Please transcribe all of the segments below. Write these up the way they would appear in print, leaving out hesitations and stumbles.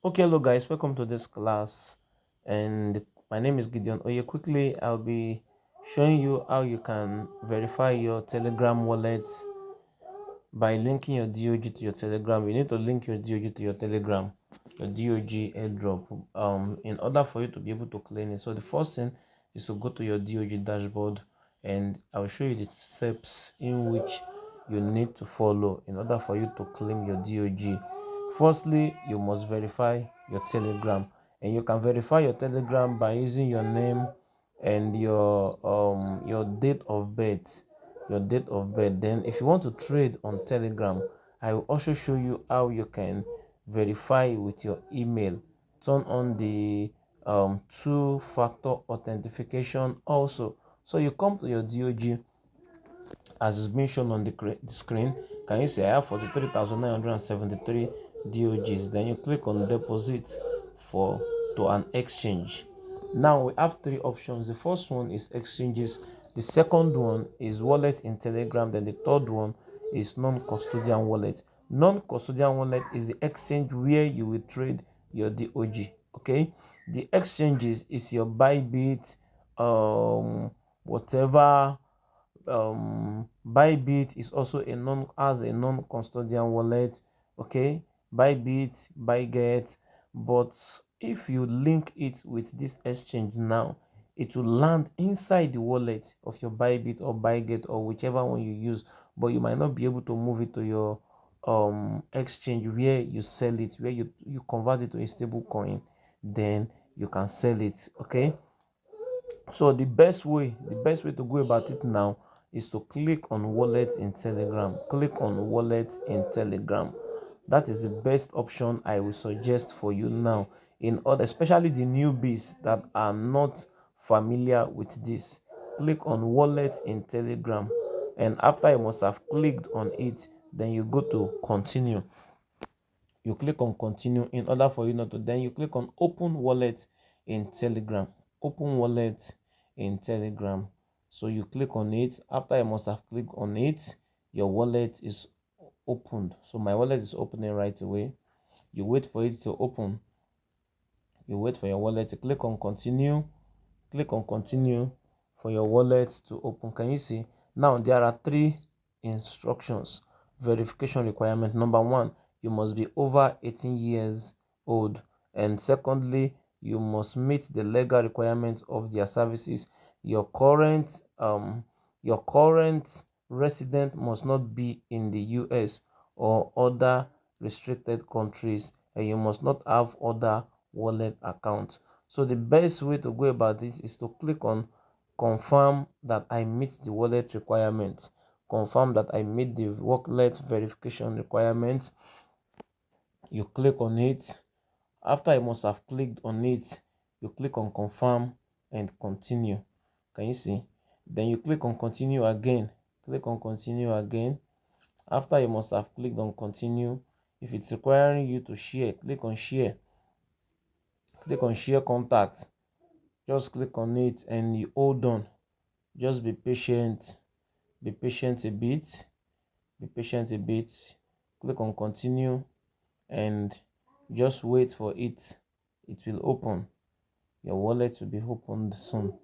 Okay, hello guys, welcome to this class, and my name is Gideon. Quickly I'll be showing you how you can verify your Telegram wallet by linking your DOG to your Telegram. You need to link your DOG to your Telegram, your DOG airdrop, in order for you to be able to claim it. So the first thing is to go to your DOG dashboard, and I'll show you the steps in which you need to follow in order for you to claim your DOG. Firstly, you must verify your Telegram, and you can verify your Telegram by using your name and your date of birth. Then if you want to trade on Telegram, I will also show you how you can verify with your email. Turn on the two-factor authentication also. So you come to your DOG as is being shown on the screen. Can you see I have 43,973 DOGs? Then you click on deposit for to an exchange. Now we have three options. The first one is exchanges, the second one is wallet in Telegram, then the third one is non-custodian wallet. Non-custodian wallet is the exchange where you will trade your DOG. Okay, the exchanges is your Bybit, whatever. Bybit is also a non-custodian wallet. Okay, Bybit, Byget. But if you link it with this exchange now, it will land inside the wallet of your Bybit or Byget or whichever one you use, but you might not be able to move it to your exchange where you sell it, where you convert it to a stable coin, then you can sell it. Okay, so the best way to go about it now is to click on wallet in Telegram. Click on wallet in Telegram. That is the best option I will suggest for you now, in order, especially the newbies that are not familiar with this. Click on wallet in Telegram, and after you must have clicked on it, then you go to continue. You click on continue in order for you not to, then you click on open wallet in Telegram. Open wallet in Telegram. So you click on it. After you must have clicked on it, your wallet is opened. So my wallet is opening right away. You wait for it to open. You wait for your wallet to click on continue. Click on continue for your wallet to open. Can you see? Now there are three instructions. Verification requirement. Number one, you must be over 18 years old, and secondly, you must meet the legal requirements of their services. Your current resident must not be in the US or other restricted countries, and you must not have other wallet accounts. So the best way to go about this is to click on confirm that I meet the wallet requirements. Confirm that I meet the wallet verification requirements. You click on it. After you must have clicked on it, you click on confirm and continue. Can you see? Then you click on continue again. Click on continue again. After you must have clicked on continue, if it's requiring you to share, click on share. Click on share contact. Just click on it and you hold on. Just be patient. Be patient a bit. Be patient a bit. Click on continue and just wait for it. It will open. Your wallet will be opened soon.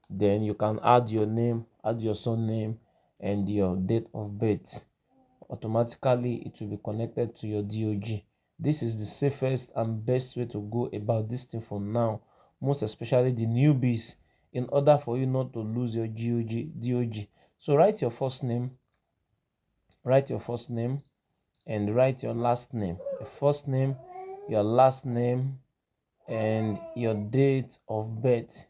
Then you can add your name, add your surname, and your date of birth. Automatically it will be connected to your DOG. This is the safest and best way to go about this thing for now, most especially the newbies, in order for you not to lose your DOG. So write your first name and write your last name. Your first name, your last name, and your date of birth.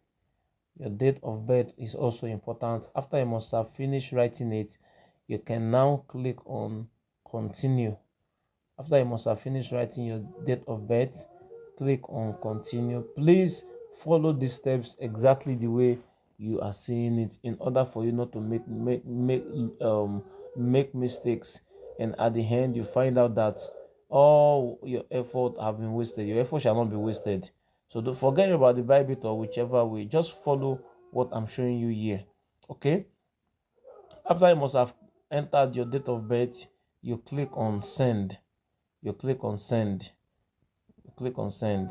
Your date of birth is also important. After you must have finished writing it, you can now click on continue. After you must have finished writing your date of birth, click on continue. Please follow these steps exactly the way you are seeing it, in order for you not to make mistakes, and at the end you find out that all your effort have been wasted. Your effort shall not be wasted. So don't forget about the Bible or whichever way. Just follow what I'm showing you here. Okay. After you must have entered your date of birth, you click on send. You click on send. click on send.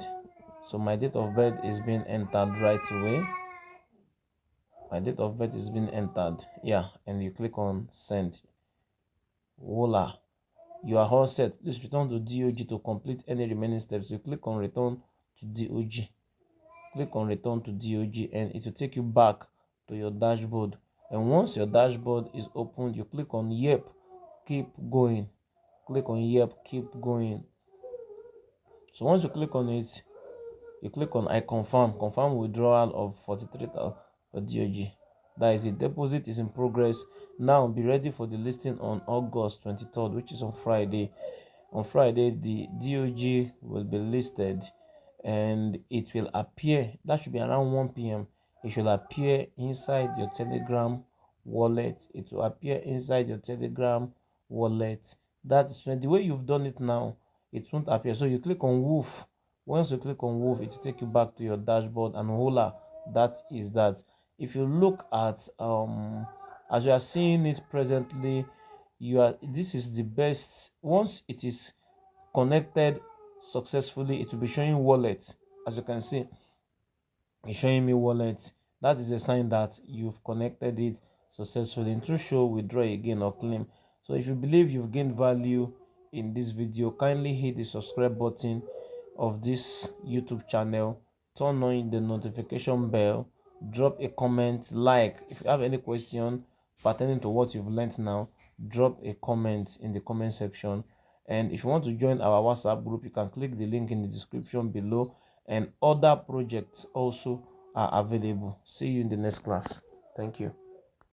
So my date of birth is being entered right away. My date of birth is being entered, yeah, and you click on send. Voila, you are all set. Please return to DOG to complete any remaining steps. You click on return to DOG. Click on return to DOG and it will take you back to your dashboard. And once your dashboard is opened, you click on yep, keep going. Click on yep, keep going. So once you click on it, you click on I confirm withdrawal of 43,000 for DOG. That is it. Deposit is in progress. Now be ready for the listing on August 23rd, which is on Friday. On Friday, the DOG will be listed and it will appear, that should be around 1 p.m. It should appear inside your Telegram wallet. It will appear inside your Telegram wallet. That's when the way you've done it now, it won't appear. So you click on Woof. Once you click on Woof, it will take you back to your dashboard, and voila, that is that. If you look at as you are seeing it presently, this is the best. Once it is connected successfully, it will be showing wallet. As you can see, it's showing me wallet. That is a sign that you've connected it successfully. Into show, withdraw again, or claim. So if you believe you've gained value in this video, kindly hit the subscribe button of this YouTube channel, turn on the notification bell, drop a comment, like. If you have any question pertaining to what you've learned now, drop a comment in the comment section. And if you want to join our WhatsApp group, you can click the link in the description below, and other projects also are available. See you in the next class. Thank you.